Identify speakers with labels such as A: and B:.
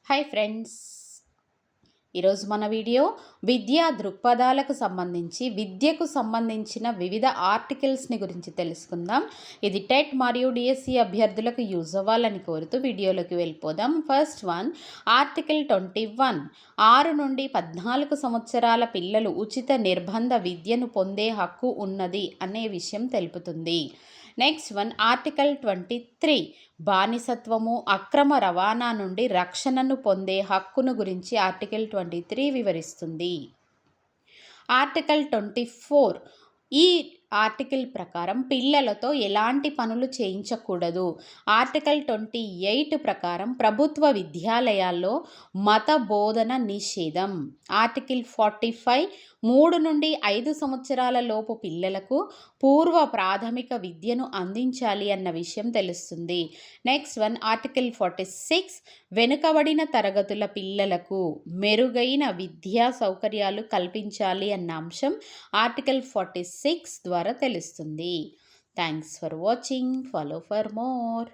A: Hi friends, ఈరోజు మన video విద్యా దృక్పథాలకు సంబంధించి విద్యకు సంబంధించిన వివిధ ఆర్టికల్స్ని గురించి తెలుసుకుందాం. ఇది టెట్ మరియు డిఎస్సి అభ్యర్థులకు యూజ్ అవ్వాలని కోరుతూ వీడియోలోకి వెళ్ళిపోదాం. ఫస్ట్ వన్, ఆర్టికల్ 21 6 నుండి 14 సంవత్సరాల పిల్లలు ఉచిత నిర్బంధ విద్యను పొందే హక్కు ఉన్నది అనే విషయం తెలుపుతుంది. నెక్స్ట్ వన్, ఆర్టికల్ 23 బానిసత్వము అక్రమ రవాణా నుండి రక్షణను పొందే హక్కును గురించి ఆర్టికల్ 23 వివరిస్తుంది. ఆర్టికల్ 24 ఈ ఆర్టికల్ ప్రకారం పిల్లలతో ఎలాంటి పనులు చేయించకూడదు. ఆర్టికల్ 28 ప్రకారం ప్రభుత్వ విద్యాలయాల్లో మత బోధన నిషేధం. ఆర్టికల్ 45 3 నుండి 5 సంవత్సరాల లోపు పిల్లలకు పూర్వ ప్రాథమిక విద్యను అందించాలి అన్న విషయం తెలుస్తుంది. నెక్స్ట్ వన్, ఆర్టికల్ 46 వెనుకబడిన తరగతుల పిల్లలకు మెరుగైన విద్యా సౌకర్యాలు కల్పించాలి అన్న అంశం ఆర్టికల్ 46 ద్వారా తెలుస్తుంది. Thanks for watching. Follow for more.